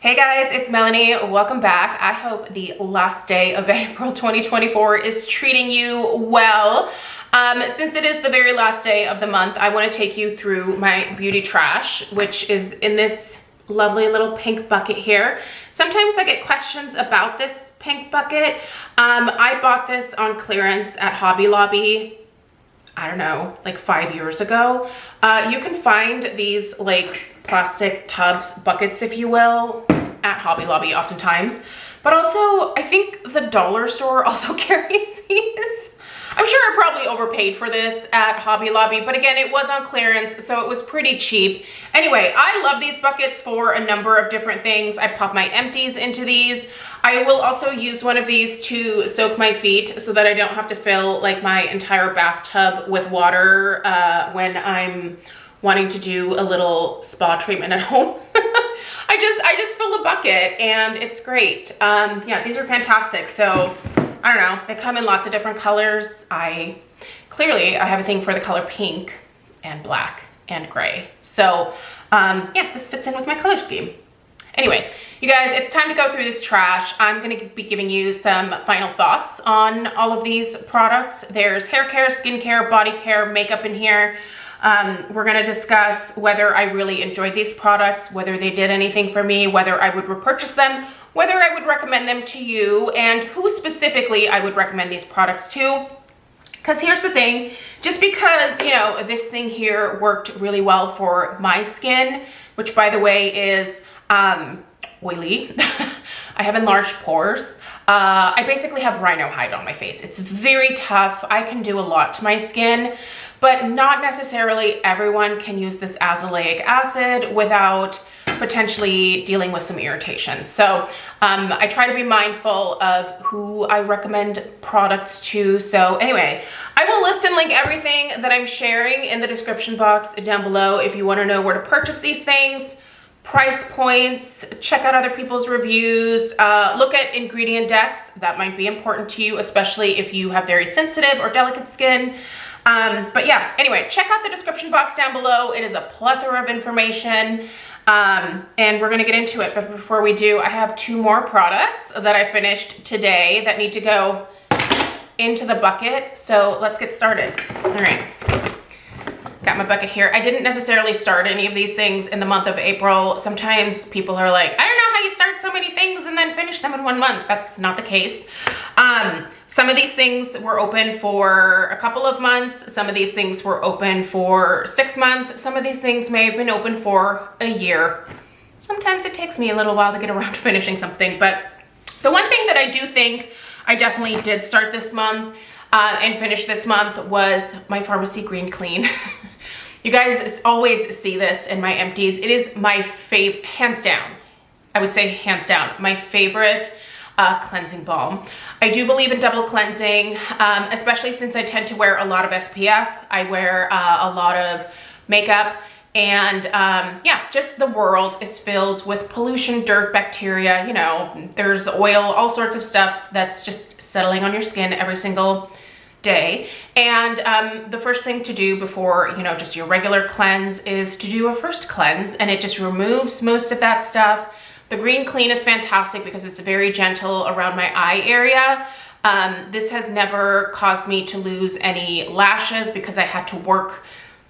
Hey guys, it's Melanie. Welcome back. I hope the last day of April 2024 is treating you well. Since it is the very last day of the month, I want to take you through my beauty trash, which is in this lovely little pink bucket here. Sometimes I get questions about this pink bucket. I bought this on clearance at Hobby Lobby, I don't know, like 5 years ago. You can find these like plastic tubs, buckets, if you will, at Hobby Lobby oftentimes. But also, I think the dollar store also carries these. I'm sure I probably overpaid for this at Hobby Lobby, but again, it was on clearance, so it was pretty cheap. Anyway, I love these buckets for a number of different things. I pop my empties into these. I will also use one of these to soak my feet so that I don't have to fill like my entire bathtub with water when I'm wanting to do a little spa treatment at home. I just fill the bucket and it's great. Yeah, these are fantastic. So I don't know, they come in lots of different colors. Clearly I have a thing for the color pink and black and gray. So yeah, this fits in with my color scheme. Anyway, you guys, it's time to go through this trash. I'm gonna be giving you some final thoughts on all of these products. There's hair care, skin care, body care, makeup in here. We're gonna discuss whether I really enjoyed these products, whether they did anything for me, whether I would repurchase them, whether I would recommend them to you, and who specifically I would recommend these products to. Because here's the thing, just because, you know, this thing here worked really well for my skin, which by the way is oily. I have enlarged pores. I basically have rhino hide on my face. It's very tough. I can do a lot to my skin, but not necessarily everyone can use this azelaic acid without potentially dealing with some irritation. So I try to be mindful of who I recommend products to. So anyway, I will list and link everything that I'm sharing in the description box down below if you want to know where to purchase these things, price points, check out other people's reviews, look at ingredient decks. That might be important to you, especially if you have very sensitive or delicate skin. But yeah, anyway, check out the description box down below. It is a plethora of information, and we're gonna get into it. But before we do, I have 2 more products that I finished today that need to go into the bucket. So let's get started. All right. Got my bucket here. I didn't necessarily start any of these things in the month of April. Sometimes people are like, I don't know how you start so many things and then finish them in 1 month. That's not the case. Some of these things were open for a couple of months. Some of these things were open for 6 months. Some of these things may have been open for a year. Sometimes it takes me a little while to get around to finishing something, but the one thing that I do think I definitely did start this month and finish this month was my Pharmacy Green Clean. You guys always see this in my empties. It is my favorite, hands down, I would say hands down, my favorite cleansing balm. I do believe in double cleansing, especially since I tend to wear a lot of SPF. I wear a lot of makeup, and yeah, just the world is filled with pollution, dirt, bacteria, you know, there's oil, all sorts of stuff that's just settling on your skin every single day. And the first thing to do before, you know, just your regular cleanse is to do a first cleanse, and it just removes most of that stuff. The Green Clean is fantastic because it's very gentle around my eye area. This has never caused me to lose any lashes because I had to work,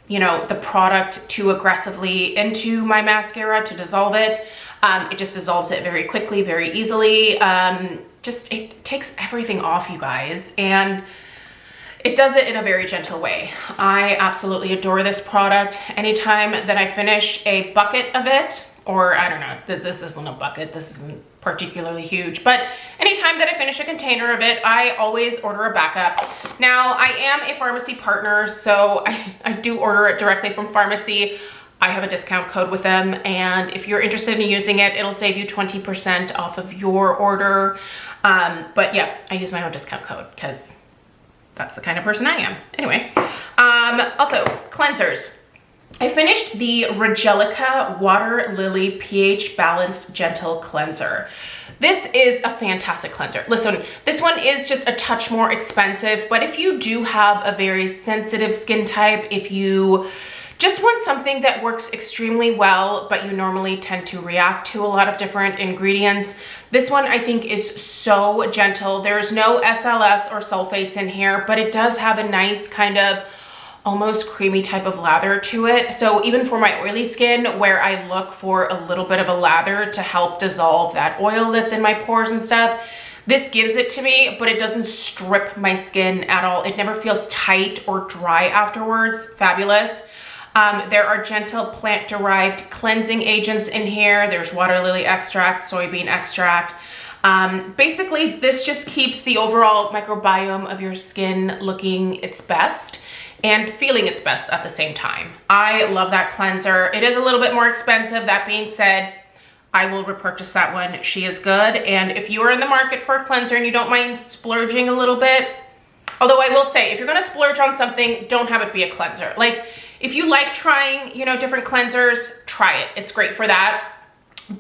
you know, the product too aggressively into my mascara to dissolve it. It just dissolves it very quickly, very easily. It takes everything off, you guys, and it does it in a very gentle way. I absolutely adore this product. Anytime that I finish a bucket of it, or I don't know, this isn't a bucket, this isn't particularly huge, but anytime that I finish a container of it, I always order a backup. Now, I am a pharmacy partner, so I do order it directly from pharmacy. I have a discount code with them, and if you're interested in using it, it'll save you 20% off of your order. But yeah, I use my own discount code because that's the kind of person I am. Anyway, also cleansers. I finished the Regelica Water Lily pH Balanced Gentle Cleanser. This is a fantastic cleanser. Listen, this one is just a touch more expensive, but if you do have a very sensitive skin type, if you just want something that works extremely well, but you normally tend to react to a lot of different ingredients. This one I think is so gentle. There's no SLS or sulfates in here, but it does have a nice kind of almost creamy type of lather to it. So even for my oily skin, where I look for a little bit of a lather to help dissolve that oil that's in my pores and stuff, this gives it to me, but it doesn't strip my skin at all. It never feels tight or dry afterwards. Fabulous. There are gentle plant-derived cleansing agents in here. There's water lily extract, soybean extract. Basically, this just keeps the overall microbiome of your skin looking its best and feeling its best at the same time. I love that cleanser. It is a little bit more expensive. That being said, I will repurchase that one. She is good. And if you are in the market for a cleanser and you don't mind splurging a little bit, although I will say, if you're gonna splurge on something, don't have it be a cleanser. Like, if you like trying, you know, different cleansers, try it. It's great for that.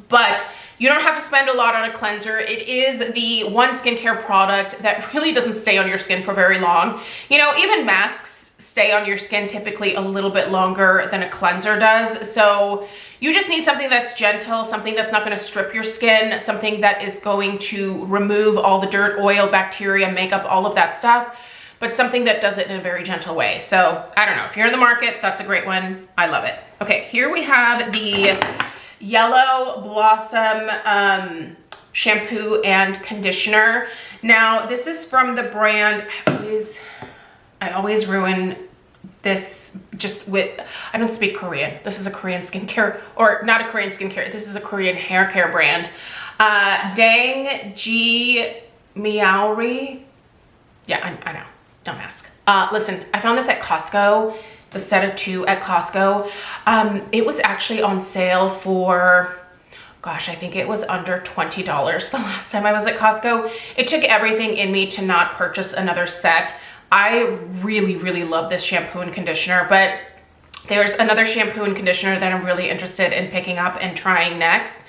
But you don't have to spend a lot on a cleanser. It is the one skincare product that really doesn't stay on your skin for very long. You know, even masks stay on your skin typically a little bit longer than a cleanser does. So you just need something that's gentle, something that's not going to strip your skin, something that is going to remove all the dirt, oil, bacteria, makeup, all of that stuff, but something that does it in a very gentle way. So I don't know, if you're in the market, that's a great one. I love it. Okay, here we have the Yellow Blossom shampoo and conditioner. Now this is from the brand, I always ruin this just with, I don't speak Korean. This is a Korean skincare, or not a Korean skincare, this is a Korean hair care brand. Dang Ji Meowri. Yeah, I know, don't ask. Listen, I found this at Costco, the set of 2 at Costco. It was actually on sale for, gosh, I think it was under $20 the last time I was at Costco. It took everything in me to not purchase another set. I really, really love this shampoo and conditioner, but there's another shampoo and conditioner that I'm really interested in picking up and trying next.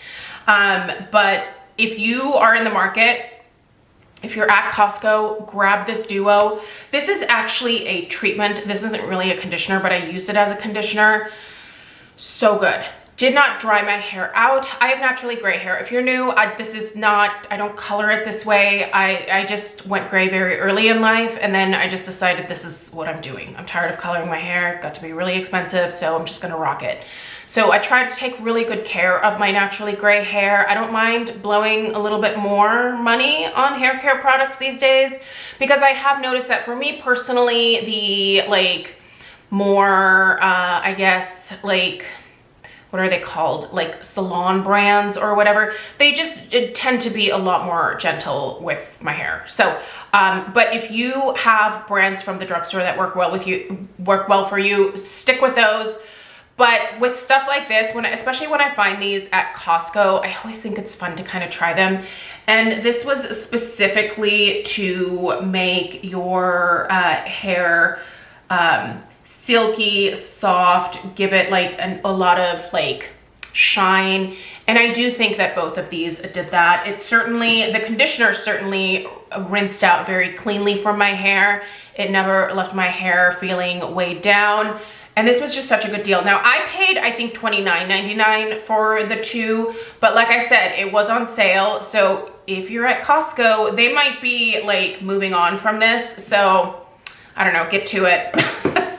But if you are in the market, if you're at Costco, grab this duo. This is actually a treatment. This isn't really a conditioner, but I used it as a conditioner. So good. Did not dry my hair out. I have naturally gray hair. If you're new, this is not, I don't color it this way. I just went gray very early in life, and then I just decided this is what I'm doing. I'm tired of coloring my hair. It got to be really expensive, so I'm just gonna rock it. So I try to take really good care of my naturally gray hair. I don't mind blowing a little bit more money on hair care products these days, because I have noticed that for me personally, the like more, I guess, like, what are they called? Like salon brands or whatever. They just tend to be a lot more gentle with my hair. So, but if you have brands from the drugstore that work well for you, stick with those. But with stuff like this, especially when I find these at Costco, I always think it's fun to kind of try them. And this was specifically to make your hair silky, soft, give it like a lot of like shine. And I do think that both of these did that. It certainly, the conditioner certainly rinsed out very cleanly from my hair. It never left my hair feeling weighed down. And this was just such a good deal. Now I paid, I think $29.99 for the 2, but like I said, it was on sale. So if you're at Costco, they might be like moving on from this. So I don't know, get to it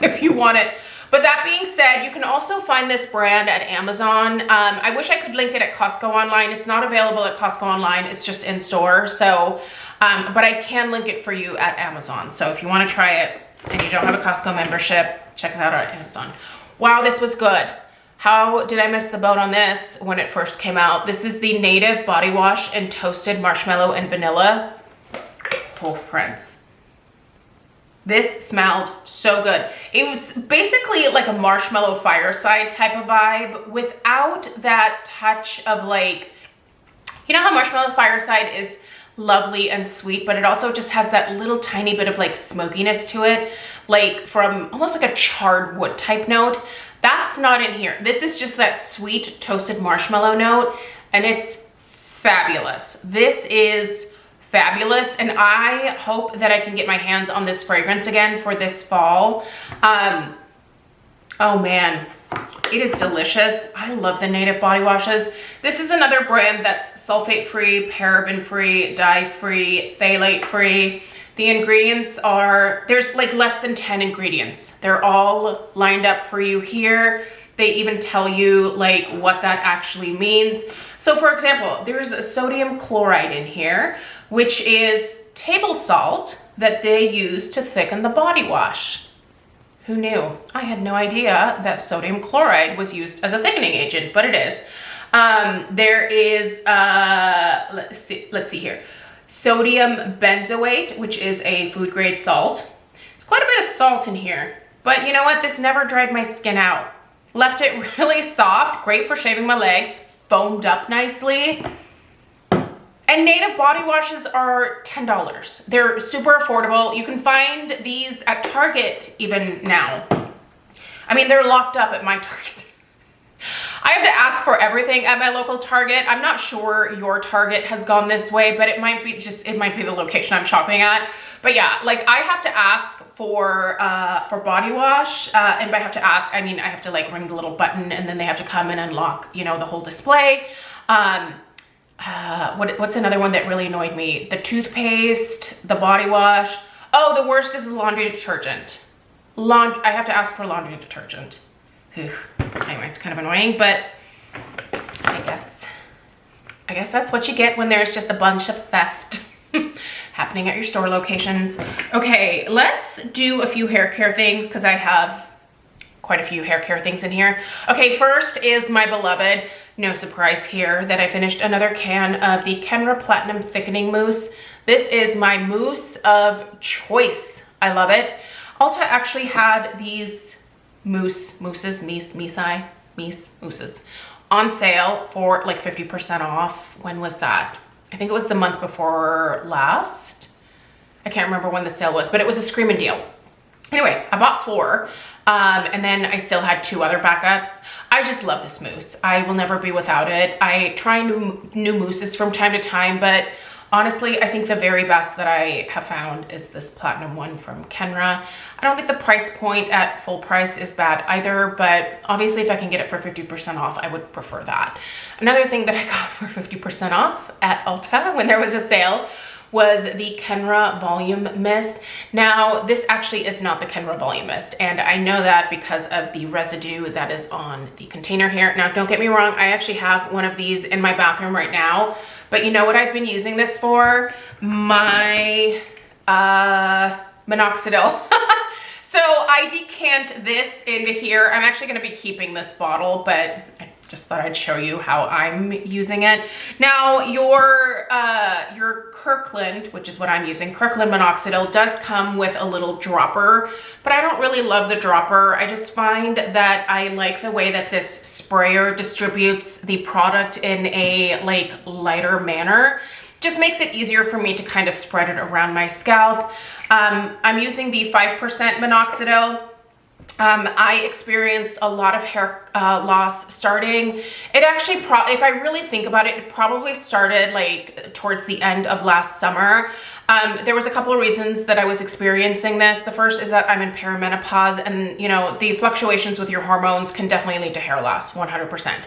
if you want it. But that being said, you can also find this brand at Amazon. I wish I could link it at Costco online. It's not available at Costco online, it's just in store. So, but I can link it for you at Amazon. So if you wanna try it and you don't have a Costco membership, check it out on Amazon. Wow, this was good. How did I miss the boat on this when it first came out? This is the Native Body Wash in Toasted Marshmallow and Vanilla. Oh, friends. This smelled so good. It was basically like a marshmallow fireside type of vibe without that touch of like, you know how marshmallow fireside is lovely and sweet, but it also just has that little tiny bit of like smokiness to it, like from almost like a charred wood type note. That's not in here. This is just that sweet toasted marshmallow note, and it's fabulous. This is fabulous, and I hope that I can get my hands on this fragrance again for this fall. Oh man, it is delicious. I love the Native body washes. This is another brand that's sulfate-free, paraben-free, dye-free, phthalate-free. The ingredients are, there's like less than 10 ingredients. They're all lined up for you here. They even tell you like what that actually means. So for example, there's a sodium chloride in here, which is table salt that they use to thicken the body wash. Who knew? I had no idea that sodium chloride was used as a thickening agent, but it is. There is, let's see here. Sodium benzoate, which is a food grade salt. It's quite a bit of salt in here, but you know what? This never dried my skin out. Left it really soft, great for shaving my legs, foamed up nicely. And Native body washes are $10. They're super affordable. You can find these at Target even now. I mean, they're locked up at my Target. I have to ask for everything at my local Target. I'm not sure your Target has gone this way, but it might be the location I'm shopping at. But yeah, like I have to ask for body wash, and by have to ask, I mean I have to like ring the little button and then they have to come and unlock, you know, the whole display. What's another one that really annoyed me? The toothpaste, the body wash. Oh, the worst is the laundry detergent. I have to ask for laundry detergent. Anyway, it's kind of annoying, but I guess that's what you get when there's just a bunch of theft happening at your store locations. Okay, let's do a few hair care things because I have quite a few hair care things in here. Okay, first is my beloved, no surprise here, that I finished another can of the Kenra Platinum Thickening Mousse. This is my mousse of choice. I love it. Ulta actually had these mousses on sale for like 50% off. When was that? I think it was the month before last. I can't remember when the sale was, but it was a screaming deal. Anyway, I bought 4, and then I still had 2 other backups. I just love this mousse. I will never be without it. I try new mousses from time to time, but honestly, I think the very best that I have found is this platinum one from Kenra. I don't think the price point at full price is bad either, but obviously if I can get it for 50% off, I would prefer that. Another thing that I got for 50% off at Ulta when there was a sale was the Kenra Volume Mist. Now, this actually is not the Kenra Volume Mist, and I know that because of the residue that is on the container here. Now, don't get me wrong, I actually have one of these in my bathroom right now, but you know what I've been using this for? My minoxidil. So I decant this into here. I'm actually gonna be keeping this bottle, but I just thought I'd show you how I'm using it. Now, your Kirkland, which is what I'm using, Kirkland minoxidil does come with a little dropper, but I don't really love the dropper. I just find that I like the way that this sprayer distributes the product in a like lighter manner. Just makes it easier for me to kind of spread it around my scalp. I'm using the 5% minoxidil. I experienced a lot of hair loss starting. It actually, if I really think about it, it probably started like towards the end of last summer. There was a couple of reasons that I was experiencing this. The first is that I'm in perimenopause, and you know, the fluctuations with your hormones can definitely lead to hair loss, 100%.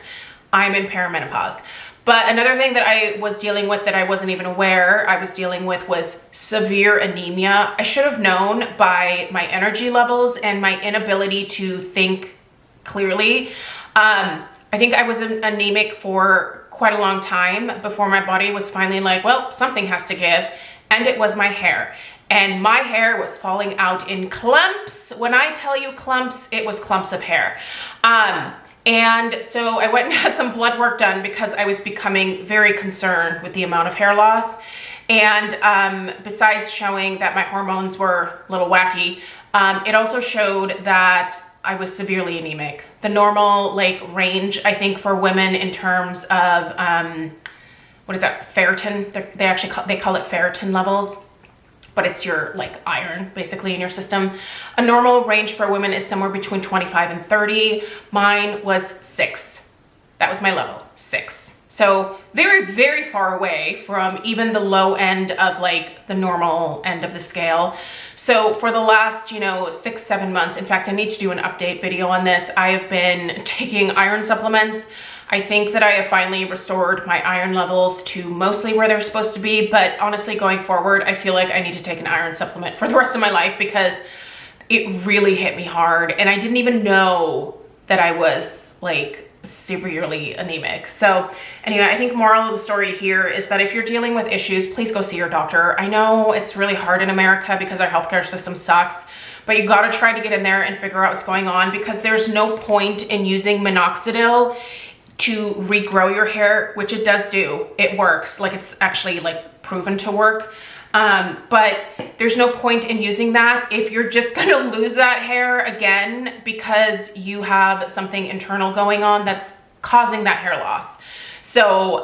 I'm in perimenopause. But another thing that I was dealing with that I wasn't even aware I was dealing with was severe anemia. I should have known by my energy levels and my inability to think clearly. I think I was anemic for quite a long time before my body was finally like, well, something has to give. And it was my hair. And my hair was falling out in clumps. When I tell you clumps, it was clumps of hair. And so I went and had some blood work done because I was becoming very concerned with the amount of hair loss. And besides showing that my hormones were a little wacky, it also showed that I was severely anemic. The normal like range, I think, for women in terms of, what is that, ferritin? They call it ferritin levels. But it's your like iron basically in your system. A normal range for women is somewhere between 25 and 30. Mine was 6. That was my level, 6. So very, very far away from even the low end of like the normal end of the scale. So for the last, 6-7 months, in fact, I need to do an update video on this. I have been taking iron supplements. I think that I have finally restored my iron levels to mostly where they're supposed to be, but honestly, going forward, I feel like I need to take an iron supplement for the rest of my life because it really hit me hard. And I didn't even know that I was like severely anemic. So anyway, I think moral of the story here is that if you're dealing with issues, please go see your doctor. I know it's really hard in America because our healthcare system sucks, but you got to try to get in there and figure out what's going on, because there's no point in using minoxidil to regrow your hair, which it does do. It works. Like, it's actually like proven to work. But there's no point in using that if you're just gonna lose that hair again because you have something internal going on that's causing that hair loss. So,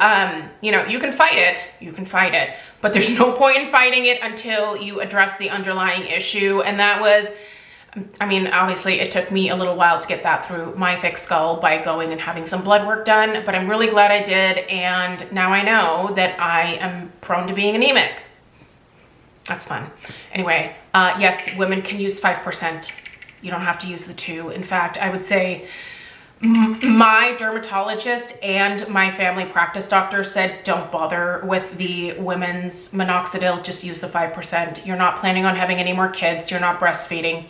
you can fight it, but there's no point in fighting it until you address the underlying issue. And that was, obviously it took me a little while to get that through my thick skull by going and having some blood work done, but I'm really glad I did. And now I know that I am prone to being anemic. That's fun. Anyway, yes, women can use 5%. You don't have to use the 2. In fact, I would say my dermatologist and my family practice doctor said, don't bother with the women's minoxidil, just use the 5%. You're not planning on having any more kids. You're not breastfeeding.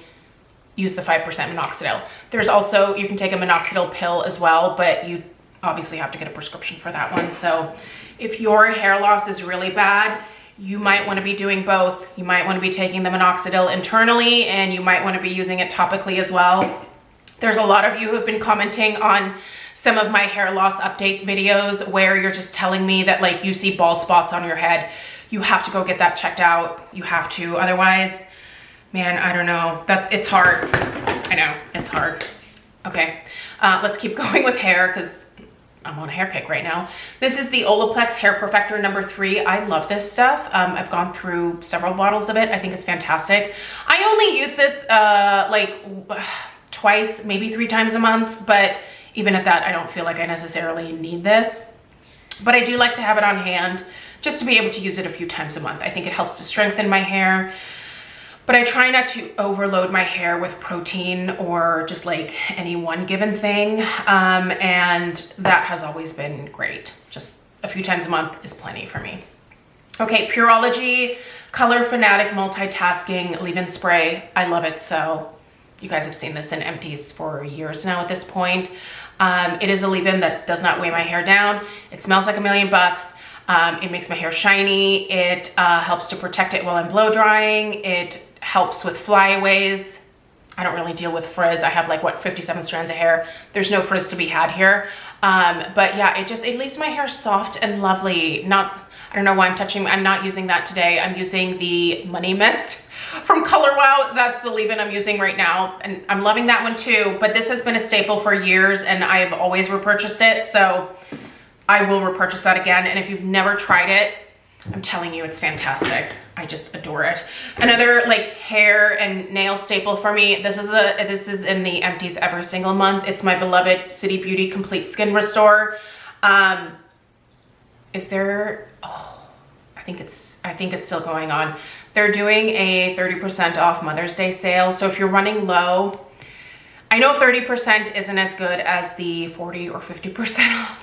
Use the 5% minoxidil. There's also, you can take a minoxidil pill as well, but you obviously have to get a prescription for that one. So if your hair loss is really bad, you might want to be doing both. You might want to be taking the minoxidil internally, and you might want to be using it topically as well. There's a lot of you who have been commenting on some of my hair loss update videos where you're just telling me that like you see bald spots on your head. You have to go get that checked out. You have to, otherwise, man, I don't know. It's hard. I know, it's hard. Okay, let's keep going with hair because I'm on a hair kick right now. This is the Olaplex Hair Perfector number 3. I love this stuff. I've gone through several bottles of it. I think it's fantastic. I only use this like twice, maybe 3 times a month, but even at that, I don't feel like I necessarily need this. But I do like to have it on hand just to be able to use it a few times a month. I think it helps to strengthen my hair. But I try not to overload my hair with protein or just like any one given thing. And that has always been great. Just a few times a month is plenty for me. Okay, Pureology Color Fanatic Multitasking Leave-In Spray. I love it so. You guys have seen this in empties for years now at this point. It is a leave-in that does not weigh my hair down. It smells like $1,000,000. It makes my hair shiny. It helps to protect it while I'm blow drying. It helps with flyaways. I don't really deal with frizz. I have like 57 strands of hair. There's no frizz to be had here. But yeah, it leaves my hair soft and lovely. I don't know why I'm not using that today. I'm using the Money Mist from Color Wow. That's the leave-in I'm using right now. And I'm loving that one too, but this has been a staple for years and I've always repurchased it. So I will repurchase that again. And if you've never tried it, I'm telling you, it's fantastic. I just adore it. Another like hair and nail staple for me. This is in the empties every single month. It's my beloved City Beauty Complete Skin Restore. Is there? Oh, I think it's still going on. They're doing a 30% off Mother's Day sale. So if you're running low, I know 30% isn't as good as the 40 or 50% off.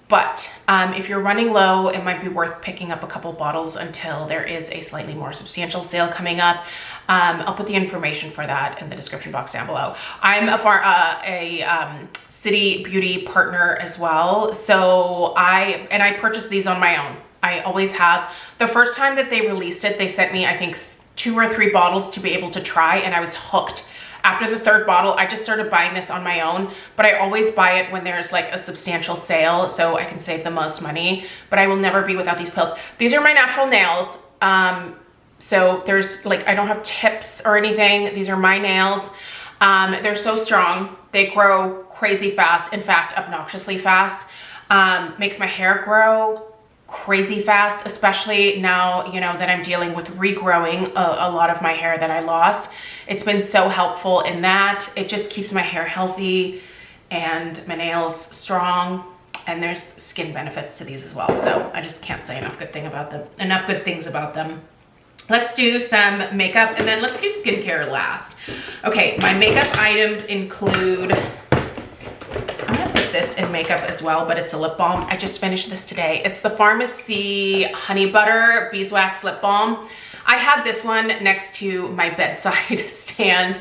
But if you're running low, it might be worth picking up a couple bottles until there is a slightly more substantial sale coming up. I'll put the information for that in the description box down below. I'm a City Beauty partner as well. So I purchased these on my own. I always have. The first time that they released it, they sent me, I think, 2 or 3 bottles to be able to try, and I was hooked. After the 3rd bottle, I just started buying this on my own, but I always buy it when there's like a substantial sale so I can save the most money, but I will never be without these pills. These are my natural nails. So there's like, I don't have tips or anything. These are my nails. They're so strong. They grow crazy fast. In fact, obnoxiously fast. Makes my hair grow crazy fast, especially now, you know, that I'm dealing with regrowing a lot of my hair that I lost. It's been so helpful in that. It just keeps my hair healthy and my nails strong. and there's skin benefits to these as well. So I just can't say enough good things about them. Let's do some makeup, and then let's do skincare last. Okay, my makeup items include, I'm gonna put this in makeup as well, but it's a lip balm. I just finished this today. It's the Pharmacy Honey Butter Beeswax Lip Balm. I had this one next to my bedside stand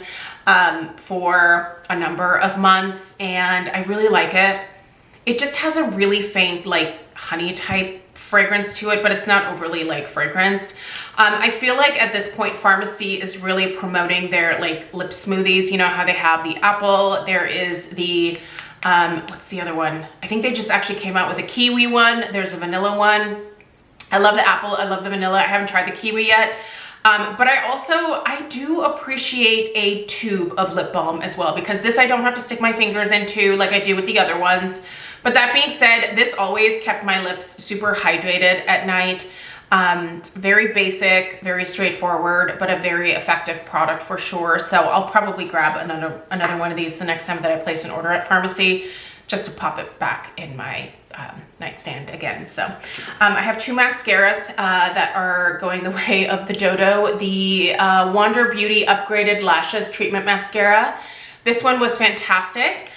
for a number of months, and I really like it. It just has a really faint, like, honey type fragrance to it, but it's not overly like fragranced. I feel like at this point Pharmacy is really promoting their like lip smoothies. You know how they have the apple, there is the what's the other one? I think they just actually came out with a kiwi one. There's a vanilla one. I love the apple, I love the vanilla. I haven't tried the kiwi yet. But I do appreciate a tube of lip balm as well, because this I don't have to stick my fingers into like I do with the other ones. But that being said, this always kept my lips super hydrated at night. Very basic, very straightforward, but a very effective product for sure. So I'll probably grab another one of these the next time that I place an order at Pharmacy, just to pop it back in my nightstand again. So I have two mascaras that are going the way of the dodo. The Wander Beauty Upgraded Lashes Treatment Mascara. This one was fantastic.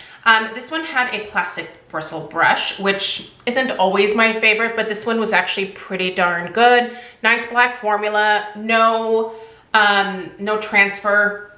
This one had a plastic bristle brush, which isn't always my favorite, but this one was actually pretty darn good. Nice black formula, no transfer,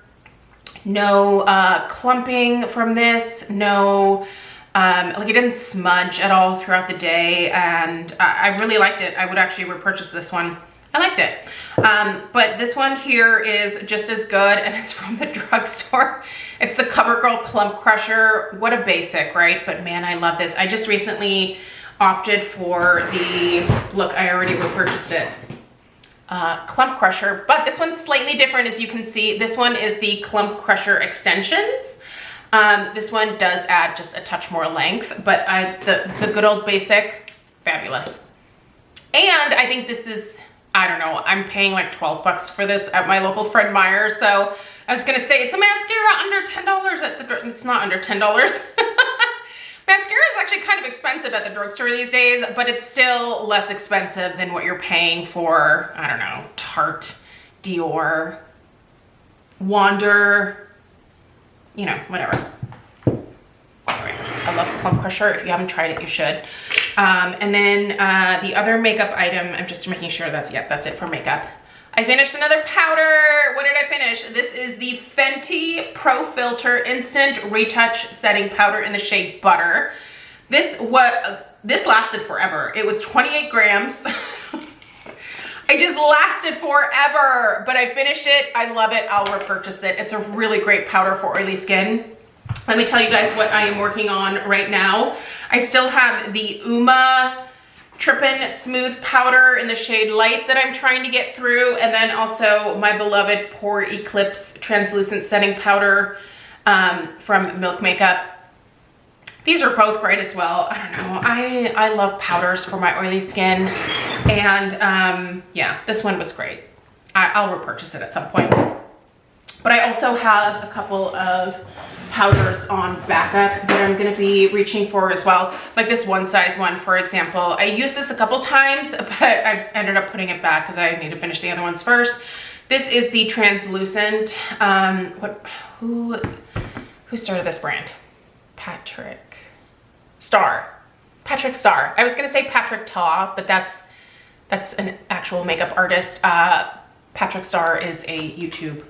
no clumping from this, no, like it didn't smudge at all throughout the day, and I really liked it. I would actually repurchase this one. I liked it. But this one here is just as good, and it's from the drugstore. It's the CoverGirl Clump Crusher. What a basic, right? But man, I love this. I just recently opted for the, look, I already repurchased it, Clump Crusher, but this one's slightly different. As you can see, this one is the Clump Crusher Extensions. This one does add just a touch more length, but the good old basic, fabulous. And I think this is, I don't know, I'm paying like 12 bucks for this at my local Fred Meyer. So I was gonna say it's a mascara under $10 at the, it's not under $10. Mascara is actually kind of expensive at the drugstore these days, but it's still less expensive than what you're paying for, I don't know, Tarte, Dior, Wander, you know, whatever. Anyway, I love Clump Crusher. If you haven't tried it, you should. And then the other makeup item, I'm just making sure that's it for makeup. I finished another powder. What did I finish? This is the Fenty Pro Filter Instant Retouch Setting Powder in the shade Butter. This lasted forever. It was 28 grams. It just lasted forever, but I finished it. I love it. I'll repurchase it. It's a really great powder for oily skin. Let me tell you guys what I am working on right now. I still have the Uma Trippin' Smooth Powder in the shade Light that I'm trying to get through, and then also my beloved Pore Eclipse Translucent Setting Powder from Milk Makeup. These are both great as well. I don't know, I love powders for my oily skin, and yeah, this one was great. I'll repurchase it at some point. But I also have a couple of powders on backup that I'm going to be reaching for as well. Like this One Size one, for example. I used this a couple times, but I ended up putting it back because I need to finish the other ones first. This is the translucent, who started this brand? Patrick Starr. I was going to say Patrick Ta, but that's an actual makeup artist. Patrick Starr is a YouTube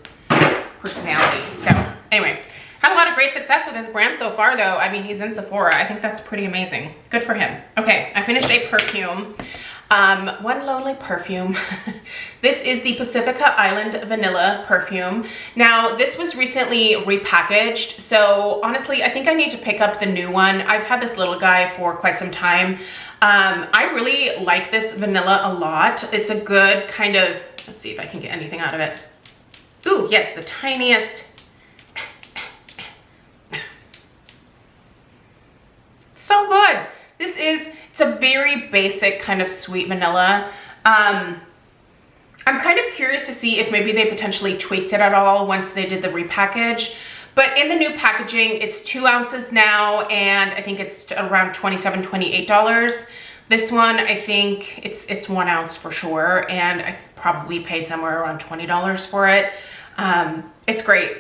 personality. So anyway, had a lot of great success with his brand so far though. I mean, he's in Sephora. I think that's pretty amazing. Good for him. Okay, I finished a perfume. One lonely perfume. This is the Pacifica Island Vanilla perfume. Now, this was recently repackaged, so honestly, I think I need to pick up the new one. I've had this little guy for quite some time. I really like this vanilla a lot. It's a good kind of, let's see if I can get anything out of it. Ooh, yes, the tiniest. So good. It's a very basic kind of sweet vanilla. I'm kind of curious to see if maybe they potentially tweaked it at all once they did the repackage. But in the new packaging, it's 2 ounces now, and I think it's around $27, $28. This one, I think it's 1 ounce for sure, and I probably paid somewhere around $20 for it. It's great.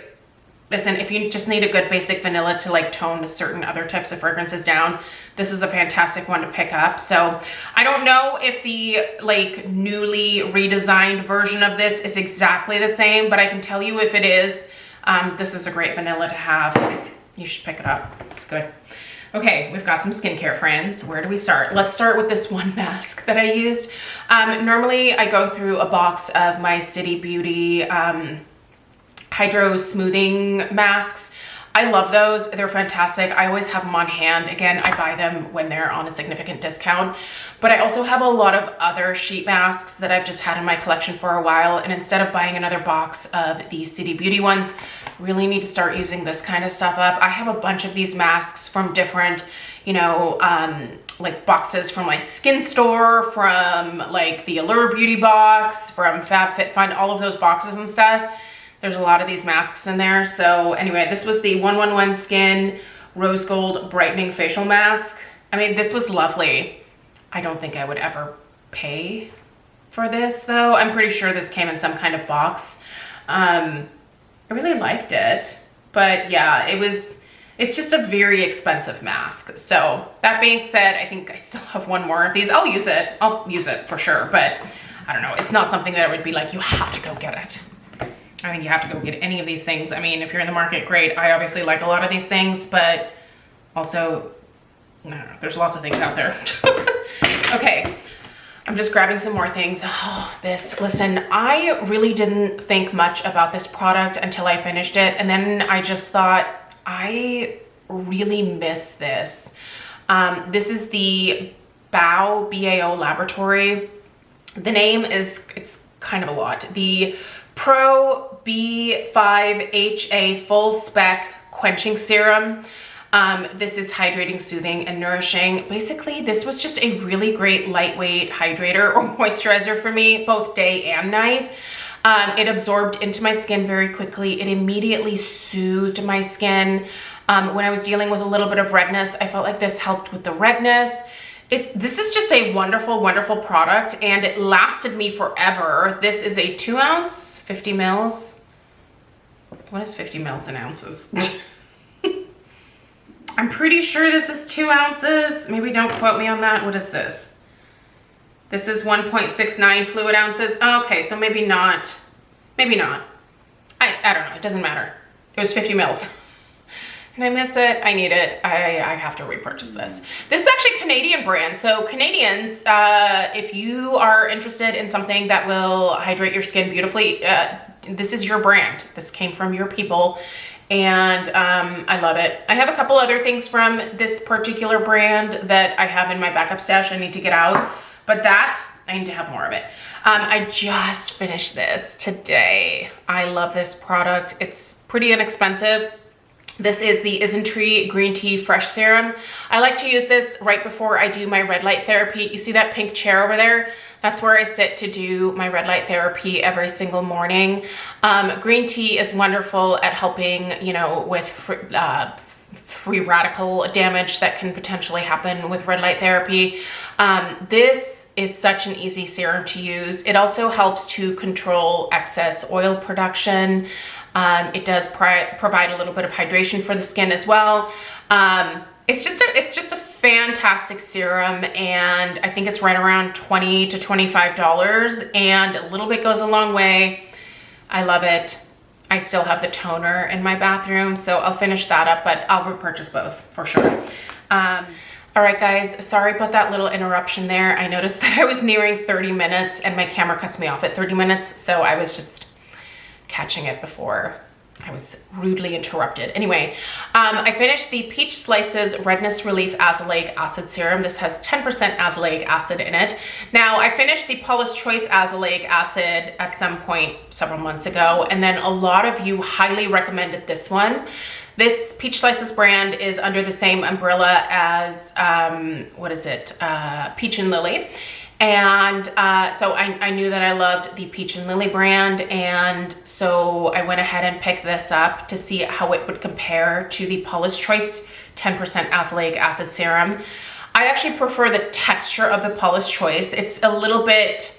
Listen, if you just need a good basic vanilla to like tone certain other types of fragrances down, this is a fantastic one to pick up. So I don't know if the like newly redesigned version of this is exactly the same, but I can tell you if it is, this is a great vanilla to have. You should pick it up. It's good. Okay, we've got some skincare, friends. Where do we start? Let's start with this one mask that I used. Normally I go through a box of my City Beauty hydro smoothing masks. I love those. They're fantastic. I always have them on hand. Again, I buy them when they're on a significant discount. But I also have a lot of other sheet masks that I've just had in my collection for a while. And instead of buying another box of these City Beauty ones, really need to start using this kind of stuff up. I have a bunch of these masks from different, you know, like boxes from my skin store, from like the Allure Beauty box, from FabFitFun, all of those boxes and stuff. There's a lot of these masks in there. So anyway, this was the 111 Skin Rose Gold Brightening Facial Mask. I mean, this was lovely. I don't think I would ever pay for this though. I'm pretty sure this came in some kind of box. I really liked it, but yeah, it's just a very expensive mask. So that being said, I think I still have one more of these. I'll use it for sure, but I don't know. It's not something that I would be like, you have to go get it. I think you have to go get any of these things. I mean, if you're in the market, great. I obviously like a lot of these things, but also, I don't know, there's lots of things out there. Okay, I'm just grabbing some more things. Oh, listen, I really didn't think much about this product until I finished it. And then I just thought, I really miss this. This is the BAO Laboratory. The name is, it's kind of a lot. The Pro B5HA Full Spec Quenching Serum. This is hydrating, soothing, and nourishing. Basically, this was just a really great lightweight hydrator or moisturizer for me, both day and night. It absorbed into my skin very quickly. It immediately soothed my skin. When I was dealing with a little bit of redness, I felt like this helped with the redness. This is just a wonderful, wonderful product, and it lasted me forever. This is a 2 ounce, 50 mils. What is 50 mils in ounces? I'm pretty sure this is 2 ounces. Maybe don't quote me on that. What is this? This is 1.69 fluid ounces. Oh, okay, so maybe not. Maybe not. I don't know. It doesn't matter. It was 50 mils. And I miss it. I need it. I have to repurchase this. This is actually a Canadian brand. So Canadians, if you are interested in something that will hydrate your skin beautifully, this is your brand. This came from your people. And I love it. I have a couple other things from this particular brand that I have in my backup stash I need to get out. But that, I need to have more of it. I just finished this today. I love this product. It's pretty inexpensive. This is the Isntree Green Tea Fresh Serum. I like to use this right before I do my red light therapy. You see that pink chair over there? That's where I sit to do my red light therapy every single morning. Green tea is wonderful at helping, you know, with free radical damage that can potentially happen with red light therapy. This is such an easy serum to use. It also helps to control excess oil production. It does provide a little bit of hydration for the skin as well. It's just a fantastic serum, and I think it's right around $20 to $25, and a little bit goes a long way. I love it. I still have the toner in my bathroom, so I'll finish that up, but I'll repurchase both for sure. All right, guys, sorry about that little interruption there. I noticed that I was nearing 30 minutes and my camera cuts me off at 30 minutes, so I was just catching it before I was rudely interrupted. Anyway, I finished the Peach Slices Redness Relief Azelaic Acid Serum. This has 10% azelaic acid in it. Now, I finished the Paula's Choice Azelaic Acid at some point several months ago, and then a lot of you highly recommended this one. This Peach Slices brand is under the same umbrella as, what is it? Peach and Lily. And so I knew that I loved the Peach and Lily brand, and so I went ahead and picked this up to see how it would compare to the Paula's Choice 10% azelaic acid serum. I actually prefer the texture of the Paula's Choice. It's a little bit,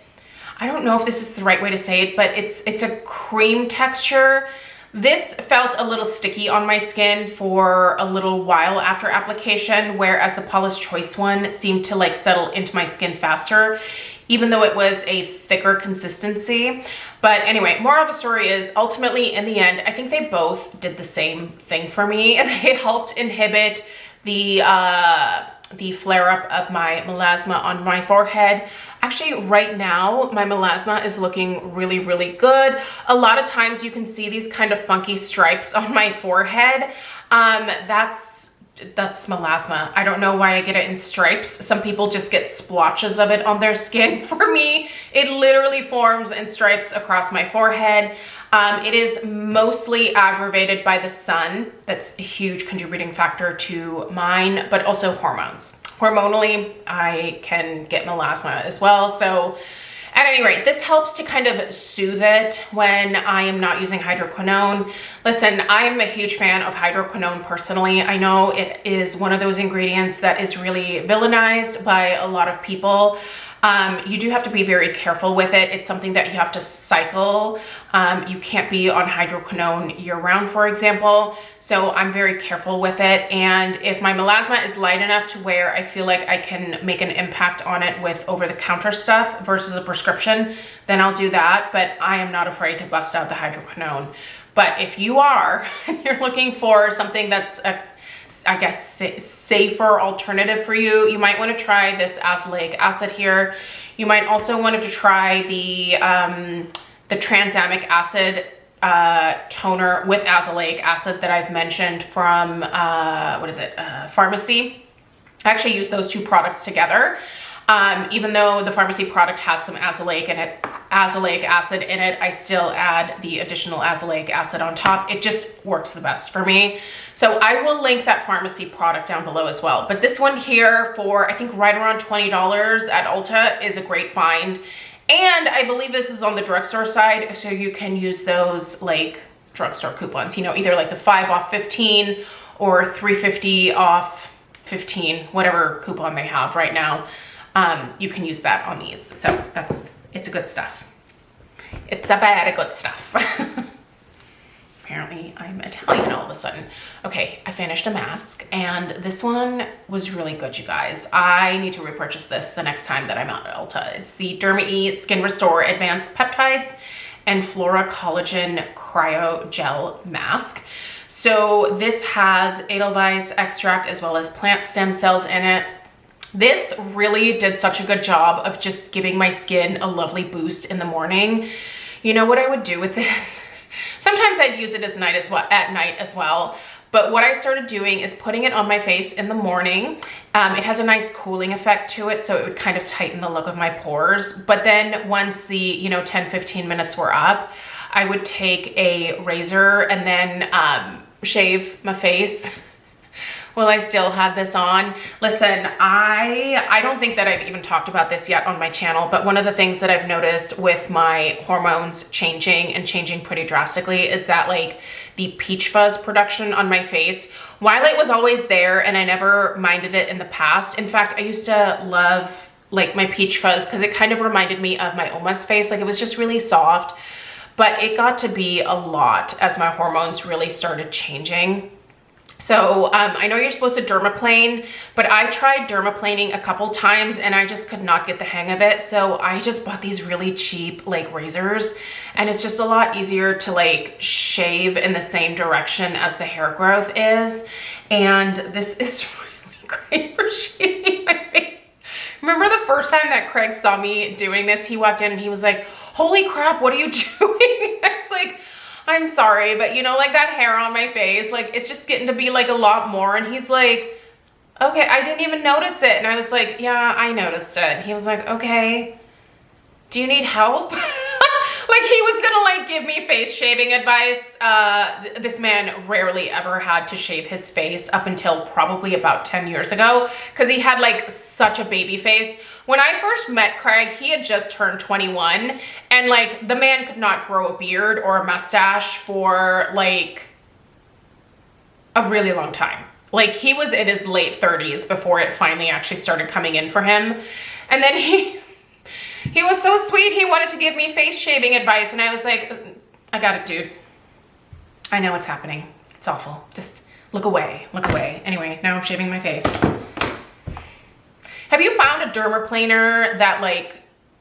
I don't know if this is the right way to say it, but it's a cream texture. This felt a little sticky on my skin for a little while after application, whereas the Paula's Choice one seemed to like settle into my skin faster, even though it was a thicker consistency. But anyway, moral of the story is ultimately in the end, I think they both did the same thing for me. They helped inhibit the flare-up of my melasma on my forehead. Actually, right now, my melasma is looking really, really good. A lot of times you can see these kind of funky stripes on my forehead. That's melasma. I don't know why I get it in stripes. Some people just get splotches of it on their skin. For me, it literally forms in stripes across my forehead. It is mostly aggravated by the sun. That's a huge contributing factor to mine, but also hormones. Hormonally, I can get melasma as well. So at any rate, this helps to kind of soothe it when I am not using hydroquinone. Listen, I am a huge fan of hydroquinone personally. I know it is one of those ingredients that is really villainized by a lot of people. You do have to be very careful with it. It's something that you have to cycle. You can't be on hydroquinone year-round, for example. So I'm very careful with it. And if my melasma is light enough to where I feel like I can make an impact on it with over-the-counter stuff versus a prescription, then I'll do that. But I am not afraid to bust out the hydroquinone. But if you are, and you're looking for something that's I guess safer alternative for you, you might want to try this azelaic acid here. You might also want to try the tranexamic acid toner with azelaic acid that I've mentioned from Pharmacy. I actually use those two products together. Even though the Pharmacy product has some azelaic acid in it, I still add the additional azelaic acid on top. It just works the best for me. So I will link that Pharmacy product down below as well. But this one here for, I think right around $20 at Ulta is a great find. And I believe this is on the drugstore side, so you can use those like drugstore coupons, you know, either like the 5 off 15 or 350 off 15, whatever coupon they have right now. You can use that on these. So it's a good stuff. It's a very good stuff. Apparently I'm Italian all of a sudden. Okay, I finished a mask and this one was really good, you guys. I need to repurchase this the next time that I'm out at Ulta. It's the Derma-E Skin Restore Advanced Peptides and Flora Collagen Cryo Gel Mask. So this has Edelweiss extract as well as plant stem cells in it. This really did such a good job of just giving my skin a lovely boost in the morning. You know what I would do with this? Sometimes I'd use it at night as well. But what I started doing is putting it on my face in the morning. It has a nice cooling effect to it, so it would kind of tighten the look of my pores. But then once the 10-15 minutes were up, I would take a razor and then shave my face. Well, I still had this on. Listen, I don't think that I've even talked about this yet on my channel, but one of the things that I've noticed with my hormones changing and changing pretty drastically is that like the peach fuzz production on my face, while it was always there and I never minded it in the past. In fact, I used to love like my peach fuzz because it kind of reminded me of my Oma's face. Like it was just really soft, but it got to be a lot as my hormones really started changing. So I know you're supposed to dermaplane, but I tried dermaplaning a couple times and I just could not get the hang of it. So I just bought these really cheap like razors, and it's just a lot easier to like shave in the same direction as the hair growth is. And this is really great for shaving my face. Remember the first time that Craig saw me doing this, he walked in and he was like, "Holy crap, what are you doing?" I was like, "I'm sorry, but you know, like that hair on my face, like it's just getting to be like a lot more." And he's like, "Okay, I didn't even notice it." And I was like, "Yeah, I noticed it." And he was like, "Okay, do you need help?" Like he he was gonna like give me face shaving advice. This man rarely ever had to shave his face up until probably about 10 years ago, because he had like such a baby face. When I first met Craig, he had just turned 21, and like the man could not grow a beard or a mustache for like a really long time. Like he was in his late 30s before it finally actually started coming in for him. And then he was so sweet. He wanted to give me face shaving advice, and I was like, I got it, dude. I know what's happening. It's awful. Just look away, look away. Anyway, now I'm shaving my face. Have you found a dermaplaner that like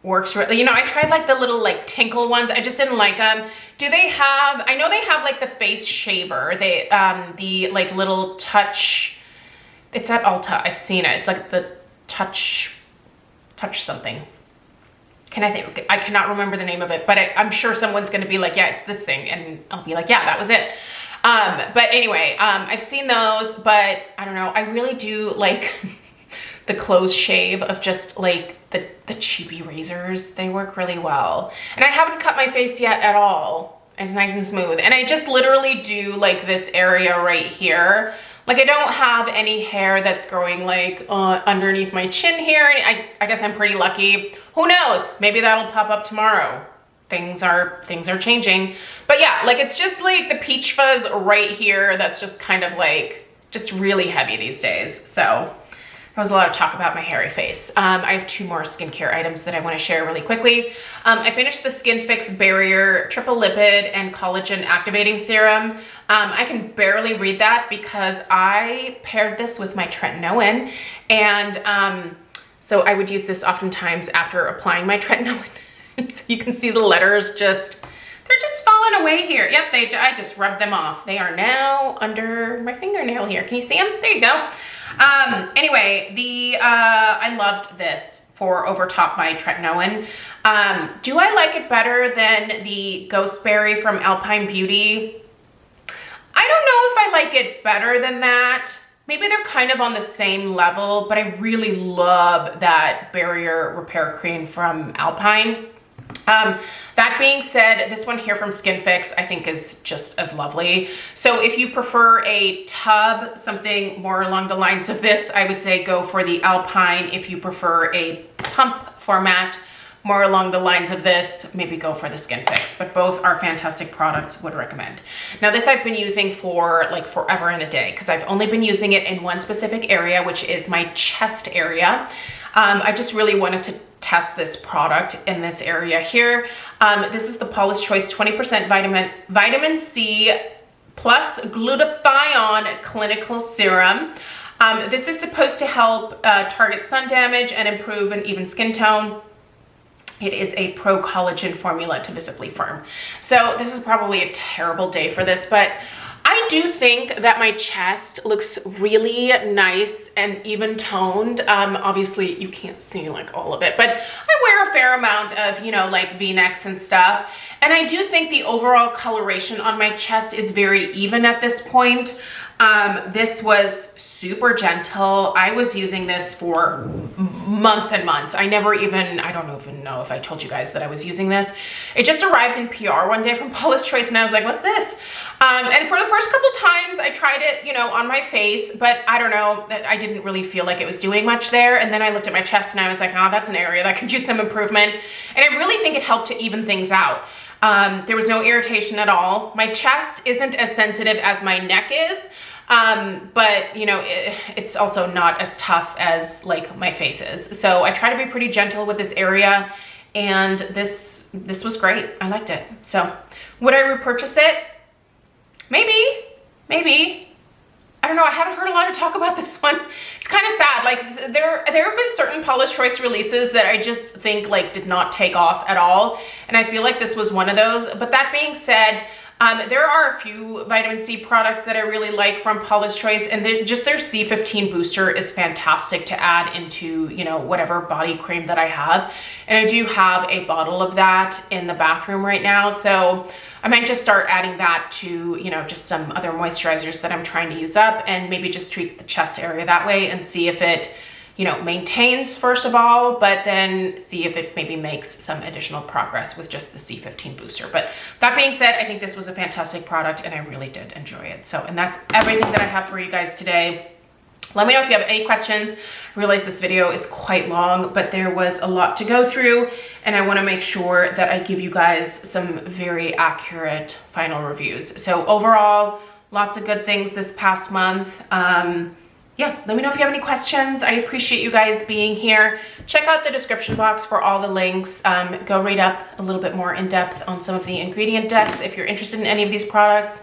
works really? You know, I tried like the little like tinkle ones. I just didn't like them. Do they have, I know they have like the face shaver. They, the like little touch, it's at Ulta. I've seen it. It's like the touch something. I cannot remember the name of it, but I'm sure someone's going to be like, yeah, it's this thing. And I'll be like, yeah, that was it. But anyway, I've seen those, but I don't know. I really do like the close shave of just like the cheapy razors. They work really well. And I haven't cut my face yet at all. It's nice and smooth. And I just literally do like this area right here. Like I don't have any hair that's growing like underneath my chin here. I guess I'm pretty lucky. Who knows? Maybe that'll pop up tomorrow. Things are changing. But yeah, like it's just like the peach fuzz right here. That's just kind of like just really heavy these days. So there was a lot of talk about my hairy face. I have 2 more skincare items that I want to share really quickly. I finished the Skin Fix Barrier Triple Lipid and Collagen Activating Serum. I can barely read that because I paired this with my tretinoin, and so I would use this oftentimes after applying my tretinoin. So you can see the letters they're just falling away here. Yep, I just rubbed them off. They are now under my fingernail here. Can you see them? There you go. Anyway, I loved this for over top my tretinoin. Do I like it better than the Ghost Berry from Alpine Beauty? I don't know if I like it better than that. Maybe they're kind of on the same level, but I really love that barrier repair cream from Alpine. That being said, this one here from Skin Fix I think is just as lovely. So if you prefer a tub, something more along the lines of this, I would say go for the Alpine. If you prefer a pump format, more along the lines of this, maybe go for the Skin Fix. But both are fantastic products, would recommend. Now this I've been using for like forever and a day, because I've only been using it in one specific area, which is my chest area. I just really wanted to test this product in this area here. This is the Paula's Choice 20% vitamin C plus glutathione clinical serum. This is supposed to help target sun damage and improve an even skin tone. It is a pro collagen formula to visibly firm. So this is probably a terrible day for this, but I do think that my chest looks really nice and even toned. Obviously you can't see like all of it, but I wear a fair amount of, you know, like V-necks and stuff. And I do think the overall coloration on my chest is very even at this point. This was super gentle. I was using this for months and months. I don't even know if I told you guys that I was using this. It just arrived in PR one day from Paula's Choice, and I was like, what's this? And for the first couple times I tried it, you know, on my face, but I don't know, I didn't really feel like it was doing much there. And then I looked at my chest and I was like, oh, that's an area that could use some improvement. And I really think it helped to even things out. There was no irritation at all. My chest isn't as sensitive as my neck is. But you know, it's also not as tough as like my face is. So I try to be pretty gentle with this area, and this was great. I liked it. So would I repurchase it? Maybe. I don't know. I haven't heard a lot of talk about this one. It's kind of sad. Like there have been certain Paula's Choice releases that I just think like did not take off at all. And I feel like this was one of those. But that being said, there are a few vitamin C products that I really like from Paula's Choice, and just their C15 booster is fantastic to add into, you know, whatever body cream that I have. And I do have a bottle of that in the bathroom right now. So I might just start adding that to, you know, just some other moisturizers that I'm trying to use up, and maybe just treat the chest area that way and see if it, you know, maintains first of all, but then see if it maybe makes some additional progress with just the C15 booster. But that being said, I think this was a fantastic product and I really did enjoy it. So, and that's everything that I have for you guys today. Let me know if you have any questions. I realize this video is quite long, but there was a lot to go through and I want to make sure that I give you guys some very accurate final reviews. So overall, lots of good things this past month. Yeah, let me know if you have any questions. I appreciate you guys being here. Check out the description box for all the links. Go read up a little bit more in depth on some of the ingredient decks if you're interested in any of these products.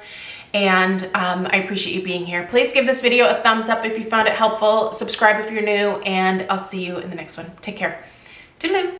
And I appreciate you being here. Please give this video a thumbs up if you found it helpful. Subscribe if you're new, and I'll see you in the next one. Take care. Toodaloo.